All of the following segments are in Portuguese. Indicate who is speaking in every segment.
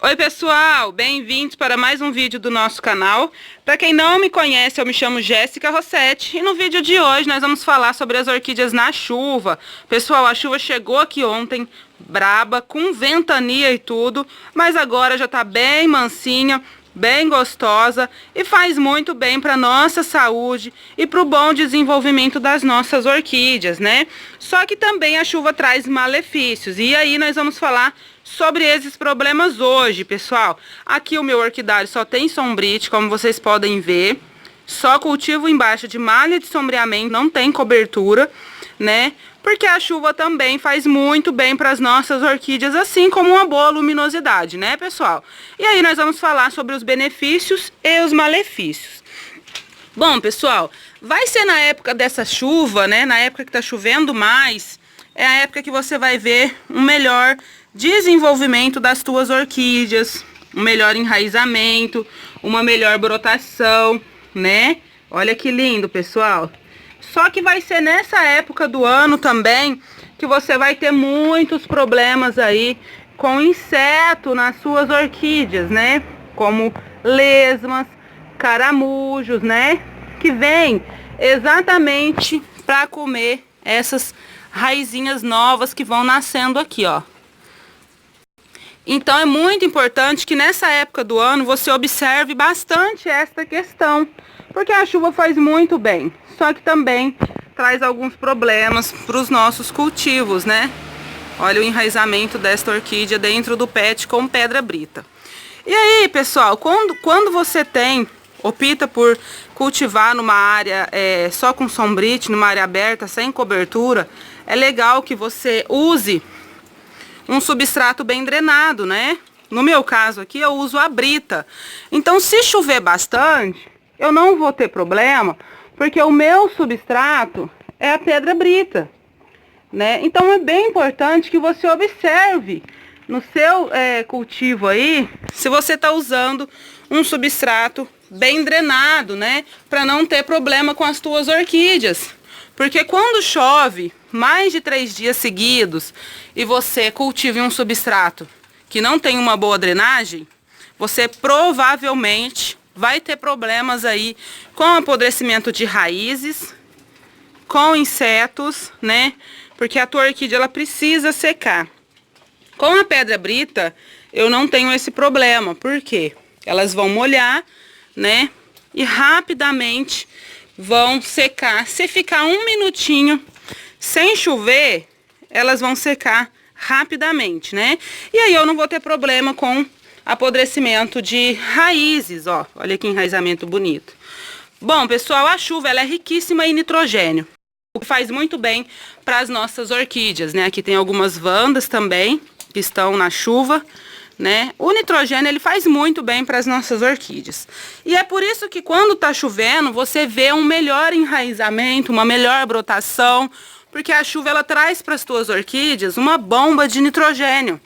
Speaker 1: Oi pessoal, bem-vindos para mais um vídeo do nosso canal. Para quem não me conhece, eu me chamo Jéssica Rossetti e no vídeo de hoje nós vamos falar sobre as orquídeas na chuva. Pessoal, a chuva chegou aqui ontem, braba, com ventania e tudo, mas agora já tá bem mansinha, bem gostosa e faz muito bem para nossa saúde e para o bom desenvolvimento das nossas orquídeas, né? Só que também a chuva traz malefícios e aí nós vamos falar sobre esses problemas hoje, pessoal. Aqui o meu orquidário só tem sombrite, como vocês podem ver. Só cultivo embaixo de malha de sombreamento, não tem cobertura, né? Porque a chuva também faz muito bem para as nossas orquídeas, assim como uma boa luminosidade, né, pessoal? E aí nós vamos falar sobre os benefícios e os malefícios. Bom, pessoal, vai ser na época dessa chuva, né, na época que tá chovendo mais, é a época que você vai ver um melhor desenvolvimento das tuas orquídeas, um melhor enraizamento, uma melhor brotação, né? Olha que lindo, pessoal. Só que vai ser nessa época do ano também que você vai ter muitos problemas aí com inseto nas suas orquídeas, né? Como lesmas, caramujos, né? Que vem exatamente para comer essas raizinhas novas que vão nascendo aqui, ó. Então é muito importante que nessa época do ano você observe bastante esta questão, porque a chuva faz muito bem, só que também traz alguns problemas para os nossos cultivos, né? Olha o enraizamento desta orquídea dentro do pet com pedra brita. E aí, pessoal, quando você opta por cultivar numa área só com sombrite, numa área aberta, sem cobertura, é legal que você use um substrato bem drenado, né? No meu caso aqui eu uso a brita. Então se chover bastante, eu não vou ter problema, porque o meu substrato é a pedra brita, né? Então é bem importante que você observe no seu cultivo aí, se você está usando um substrato bem drenado, né? Para não ter problema com as tuas orquídeas. Porque quando chove mais de 3 dias seguidos e você cultiva um substrato que não tem uma boa drenagem, você provavelmente vai ter problemas aí com apodrecimento de raízes, com insetos, né? Porque a tua orquídea ela precisa secar. Com a pedra brita eu não tenho esse problema, porque elas vão molhar, né? E rapidamente vão secar. Se ficar um minutinho sem chover, elas vão secar rapidamente, né? E aí eu não vou ter problema com apodrecimento de raízes, ó. Olha que enraizamento bonito. Bom, pessoal, a chuva ela é riquíssima em nitrogênio, o que faz muito bem para as nossas orquídeas, né? Aqui tem algumas vandas também que estão na chuva, né? O nitrogênio ele faz muito bem para as nossas orquídeas. E é por isso que quando tá chovendo, você vê um melhor enraizamento, uma melhor brotação, porque a chuva ela traz para as tuas orquídeas uma bomba de nitrogênio,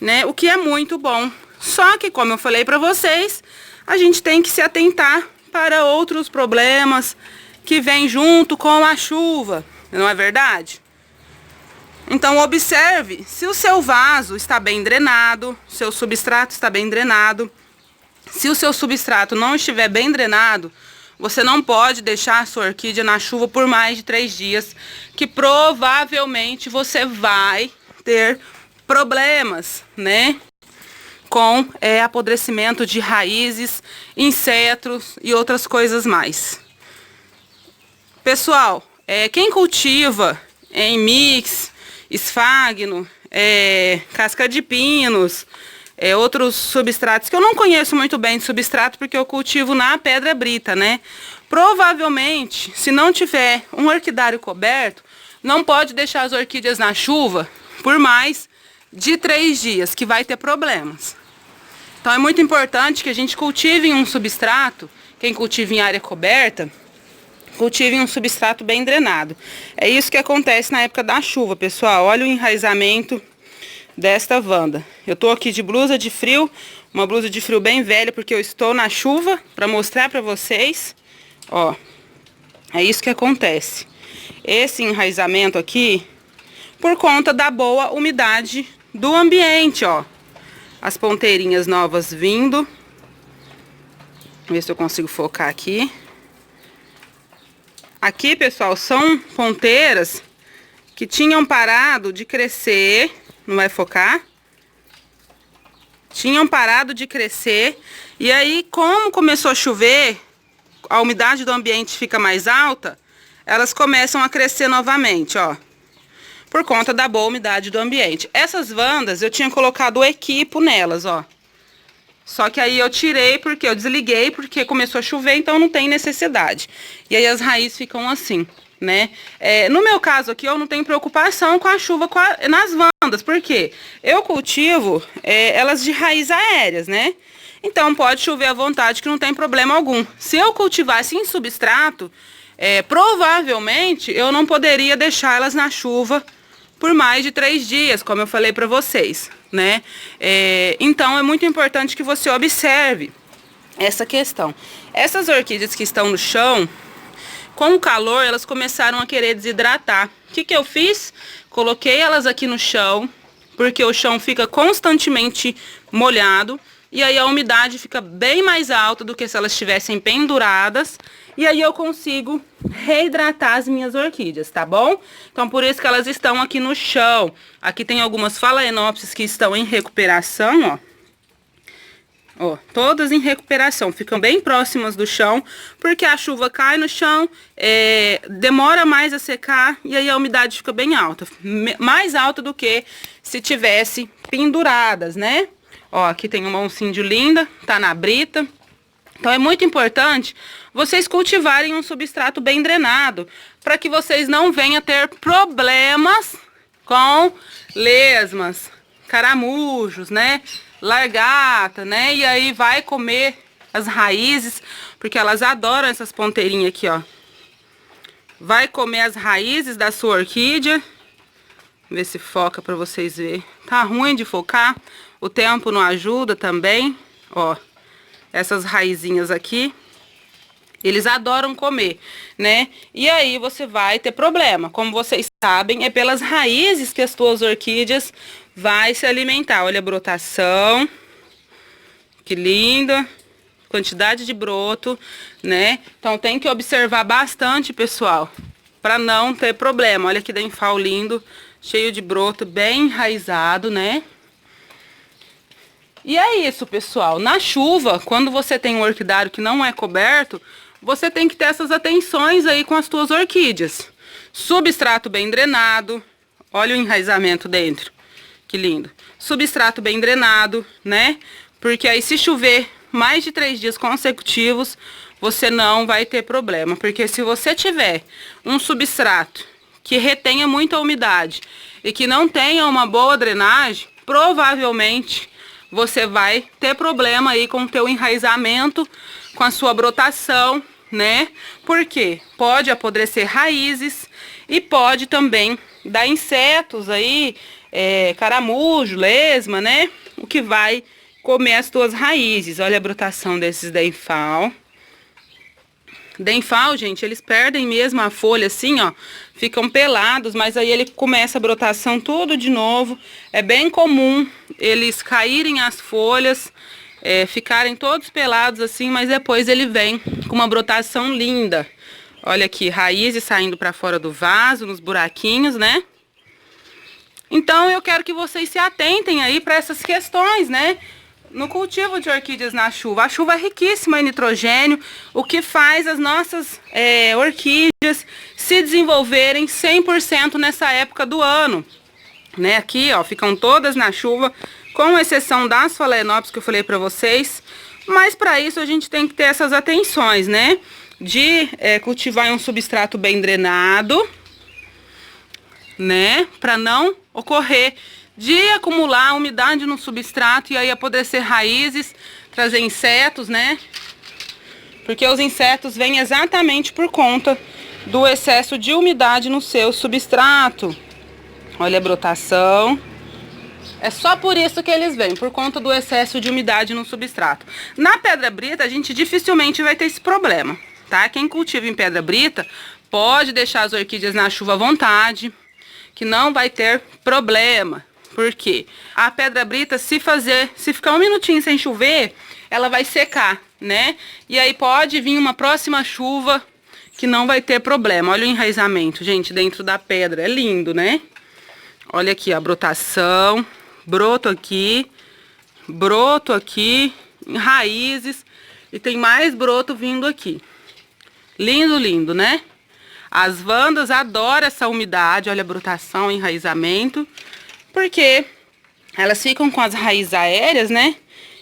Speaker 1: né? O que é muito bom. Só que, como eu falei para vocês, a gente tem que se atentar para outros problemas que vêm junto com a chuva, não é verdade? Então observe se o seu vaso está bem drenado, seu substrato está bem drenado. Se o seu substrato não estiver bem drenado, você não pode deixar a sua orquídea na chuva por mais de 3 dias, que provavelmente você vai ter problemas, né? Com apodrecimento de raízes, insetos e outras coisas mais. Pessoal, quem cultiva em mix, esfagno, casca de pinos, outros substratos, que eu não conheço muito bem de substrato, porque eu cultivo na pedra brita, né? Provavelmente, se não tiver um orquidário coberto, não pode deixar as orquídeas na chuva por mais de 3 dias, que vai ter problemas. Então é muito importante que a gente cultive um substrato, quem cultiva em área coberta, cultive um substrato bem drenado. É isso que acontece na época da chuva, pessoal. Olha o enraizamento desta vanda. Eu tô aqui de blusa de frio, uma blusa de frio bem velha, porque eu estou na chuva, para mostrar para vocês. Ó, é isso que acontece. Esse enraizamento aqui, por conta da boa umidade do ambiente, ó. as ponteirinhas novas vindo. Vamos ver se eu consigo focar aqui. Aqui, pessoal, são ponteiras que tinham parado de crescer. Não vai focar? Tinham parado de crescer. E aí, como começou a chover, a umidade do ambiente fica mais alta, elas começam a crescer novamente, ó. Por conta da boa umidade do ambiente. Essas vandas, eu tinha colocado o equipo nelas, ó. Só que aí eu tirei porque eu desliguei, porque começou a chover, então não tem necessidade. E aí as raízes ficam assim, né? No meu caso aqui, eu não tenho preocupação com a chuva nas vandas, porque eu cultivo elas de raiz aéreas, né? Então pode chover à vontade que não tem problema algum. Se eu cultivasse em substrato, provavelmente eu não poderia deixar elas na chuva por mais de 3 dias, como eu falei para vocês, né? Então é muito importante que você observe essa questão. Essas orquídeas que estão no chão, com o calor, elas começaram a querer desidratar. O que eu fiz? Coloquei elas aqui no chão, porque o chão fica constantemente molhado, e aí a umidade fica bem mais alta do que se elas estivessem penduradas, e aí eu consigo reidratar as minhas orquídeas, tá bom? Então por isso que elas estão aqui no chão. Aqui tem algumas phalaenopsis que estão em recuperação, ó. Ó, todas em recuperação, ficam bem próximas do chão, porque a chuva cai no chão, demora mais a secar e aí a umidade fica bem alta, mais alta do que se tivesse penduradas, né? Ó, aqui tem uma oncíndio linda, tá na brita. Então é muito importante vocês cultivarem um substrato bem drenado, para que vocês não venham a ter problemas com lesmas, caramujos, né? Largata, né? E aí vai comer as raízes, porque elas adoram essas ponteirinhas aqui, ó. Vai comer as raízes da sua orquídea. Ver se foca para vocês verem. Tá ruim de focar, o tempo não ajuda também, ó. Essas raizinhas aqui, eles adoram comer, né? E aí você vai ter problema. Como vocês sabem, é pelas raízes que as tuas orquídeas vai se alimentar. Olha a brotação, que linda, quantidade de broto, né? Então tem que observar bastante, pessoal, para não ter problema. Olha que denfal lindo, cheio de broto, bem enraizado, né? E é isso, pessoal. Na chuva, quando você tem um orquidário que não é coberto, você tem que ter essas atenções aí com as tuas orquídeas. Substrato bem drenado. Olha o enraizamento dentro. Que lindo. Substrato bem drenado, né? Porque aí se chover mais de 3 dias consecutivos, você não vai ter problema. Porque se você tiver um substrato que retenha muita umidade e que não tenha uma boa drenagem, provavelmente você vai ter problema aí com o teu enraizamento, com a sua brotação, né? Porque pode apodrecer raízes e pode também dar insetos aí, caramujo, lesma, né? O que vai comer as tuas raízes. Olha a brotação desses denfal. Denfal, gente, eles perdem mesmo a folha assim, ó, ficam pelados, mas aí ele começa a brotação tudo de novo. É bem comum eles caírem as folhas, ficarem todos pelados assim, mas depois ele vem com uma brotação linda. Olha aqui, raízes saindo para fora do vaso, nos buraquinhos, né? Então eu quero que vocês se atentem aí para essas questões, né? No cultivo de orquídeas na chuva. A chuva é riquíssima em nitrogênio, o que faz as nossas orquídeas se desenvolverem 100% nessa época do ano, né? Aqui, ó, ficam todas na chuva, com exceção das phalaenopsis que eu falei para vocês. Mas para isso a gente tem que ter essas atenções, né? De cultivar em um substrato bem drenado, né? Para não ocorrer de acumular umidade no substrato e aí apodrecer raízes, trazer insetos, né? Porque os insetos vêm exatamente por conta do excesso de umidade no seu substrato. Olha a brotação. É só por isso que eles vêm, por conta do excesso de umidade no substrato. Na pedra brita, a gente dificilmente vai ter esse problema, tá? Quem cultiva em pedra brita pode deixar as orquídeas na chuva à vontade, que não vai ter problema. Porque a pedra brita, se ficar um minutinho sem chover, ela vai secar, né? E aí pode vir uma próxima chuva que não vai ter problema. Olha o enraizamento, gente, dentro da pedra. É lindo, né? Olha aqui a brotação. Broto aqui, raízes. E tem mais broto vindo aqui. Lindo, lindo, né? As vandas adoram essa umidade, olha a brotação, enraizamento, porque elas ficam com as raízes aéreas, né?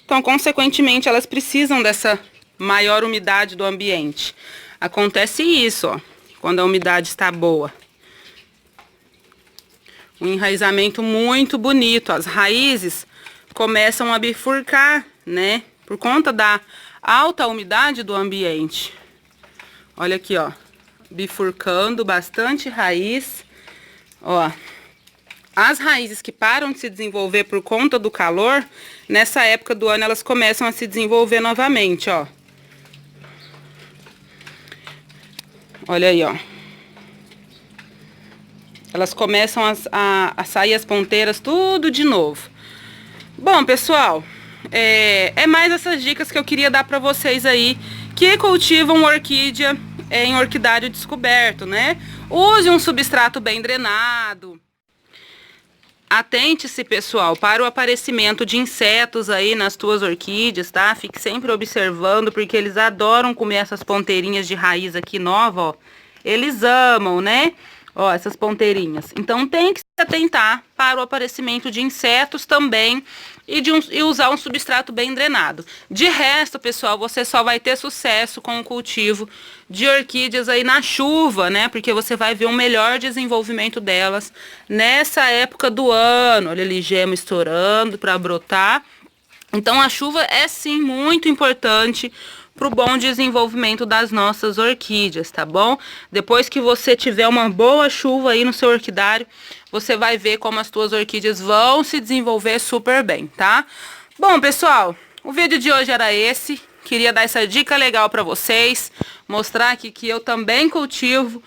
Speaker 1: Então, consequentemente, elas precisam dessa maior umidade do ambiente. Acontece isso, ó, quando a umidade está boa. Um enraizamento muito bonito, as raízes começam a bifurcar, né? Por conta da alta umidade do ambiente. Olha aqui, ó. Bifurcando bastante raiz, ó. As raízes que param de se desenvolver por conta do calor, nessa época do ano elas começam a se desenvolver novamente, ó. Olha aí, ó. Elas começam a sair as ponteiras tudo de novo. Bom, pessoal, é mais essas dicas que eu queria dar pra vocês aí que cultivam orquídea em orquidário descoberto, né? Use um substrato bem drenado. Atente-se, pessoal, para o aparecimento de insetos aí nas tuas orquídeas, tá? Fique sempre observando, porque eles adoram comer essas ponteirinhas de raiz aqui nova, ó. Eles amam, né? Ó, essas ponteirinhas. Então, tem que se atentar para o aparecimento de insetos também e usar um substrato bem drenado. De resto, pessoal, você só vai ter sucesso com o cultivo de orquídeas aí na chuva, né? Porque você vai ver um melhor desenvolvimento delas nessa época do ano. Olha ali, gema estourando para brotar. Então, a chuva é sim muito importante para o bom desenvolvimento das nossas orquídeas, tá bom? Depois que você tiver uma boa chuva aí no seu orquidário, você vai ver como as tuas orquídeas vão se desenvolver super bem, tá? Bom, pessoal, o vídeo de hoje era esse. Queria dar essa dica legal para vocês, mostrar aqui que eu também cultivo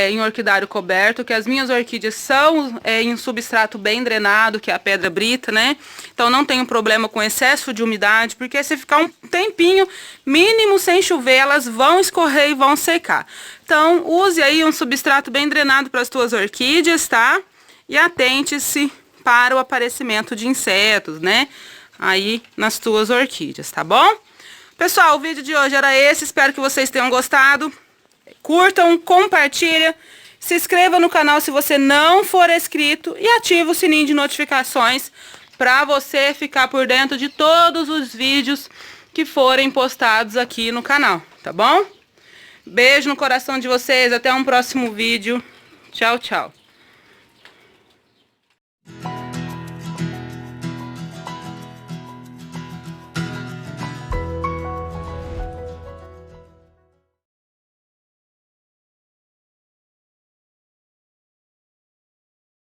Speaker 1: em orquidário coberto, que as minhas orquídeas são em um substrato bem drenado, que é a pedra brita, né? Então não tenho problema com excesso de umidade, porque se ficar um tempinho mínimo sem chover, elas vão escorrer e vão secar. Então use aí um substrato bem drenado para as tuas orquídeas, tá? E atente-se para o aparecimento de insetos, né? Aí nas tuas orquídeas, tá bom? Pessoal, o vídeo de hoje era esse, espero que vocês tenham gostado. Curtam, compartilhem, se inscreva no canal se você não for inscrito e ative o sininho de notificações para você ficar por dentro de todos os vídeos que forem postados aqui no canal, tá bom? Beijo no coração de vocês, até um próximo vídeo. Tchau, tchau.